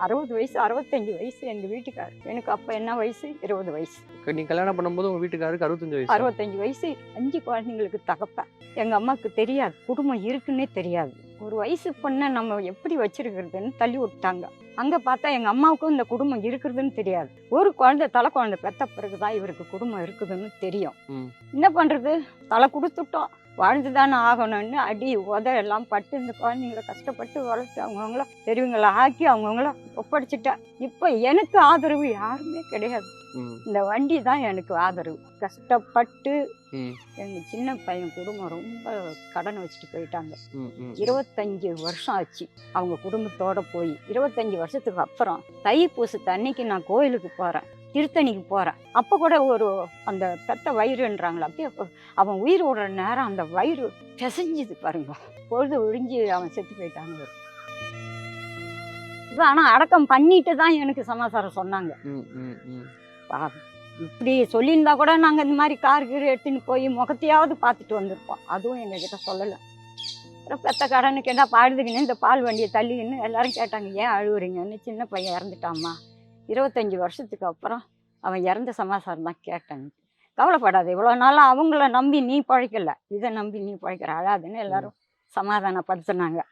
60 வயசு 65 வயசு எங்கள் வீட்டுக்காரர். எனக்கு அப்போ என்ன வயசு 20 வயசு. நீ கல்யாணம் பண்ணும்போது உங்க வீட்டுக்காருக்கு 65 வயசு. 65 வயசு 5 குழந்தைங்களுக்கு தகப்பேன். எங்கள் அம்மாவுக்கு தெரியாது, குடும்பம் இருக்குன்னே தெரியாது. ஒரு வயசு பொண்ணை நம்ம எப்படி வச்சிருக்கிறதுன்னு தள்ளி விட்டாங்க. அங்கே பார்த்தா எங்கள் அம்மாவுக்கும் இந்த குடும்பம் இருக்கிறதுன்னு தெரியாது. ஒரு குழந்தை தலை குழந்தை பெற்ற பிறகுதான் இவருக்கு குடும்பம் இருக்குதுன்னு தெரியும். என்ன பண்ணுறது, தலை கொடுத்துட்டோம், வாழ்ந்து தானே ஆகணும்னு அடி உத எல்லாம் பட்டு இந்த குழந்தைங்கள கஷ்டப்பட்டு வளர்த்து அவங்கவுங்கள பெரியவங்களை ஆக்கி அவங்கவுங்கள ஒப்படைச்சிட்டேன். இப்போ எனக்கு ஆதரவு யாருமே கிடையாது. இந்த வண்டி தான் எனக்கு ஆதரவு. கஷ்டப்பட்டு எங்க சின்ன பையன் குடும்பம் ரொம்ப கடன் வச்சுட்டு போயிட்டாங்க. 25 வருஷம் ஆச்சு அவங்க குடும்பத்தோட போய். 25 வருஷத்துக்கு அப்புறம் தைப்பூசத்து அன்னைக்கு நான் கோயிலுக்கு போறேன், திருத்தணிக்கு போகிறேன். அப்போ கூட ஒரு அந்த பெத்த வயிறுன்றாங்களா, அப்படியே அவன் உயிர் விடுற நேரம் அந்த வயிறு பிசைஞ்சுது பாருங்க. பொழுது ஒழிஞ்சு அவன் செத்து போயிட்டாங்க. ஆனால் அடக்கம் பண்ணிட்டு தான் எனக்கு சமாச்சாரம் சொன்னாங்க. இப்படி சொல்லியிருந்தா கூட நாங்கள் இந்த மாதிரி காருக்கு எடுத்துன்னு போய் முகத்தையாவது பார்த்துட்டு வந்திருப்போம். அதுவும் எங்ககிட்ட சொல்லலை. அப்புறம் பெத்த கடனுக்கு என்ன பாடுதுக்குன்னு இந்த பால் வண்டியை தள்ளிக்கின்னு எல்லாரும் கேட்டாங்க, ஏன் அழுவுறீங்கன்னு. சின்ன பையன் இறந்துட்டாம்மா, 25 வருஷத்துக்கு அப்புறம் அவன் இறந்த சமாச்சாரம் தான் கேட்டாங்க. கவலைப்படாது, இவ்வளோ நாளாக அவங்கள நம்பி நீ பழைக்கல, இதை நம்பி நீ பழைக்கிற, அழாதுன்னு எல்லாரும் சமாதானப்படுத்தினாங்க.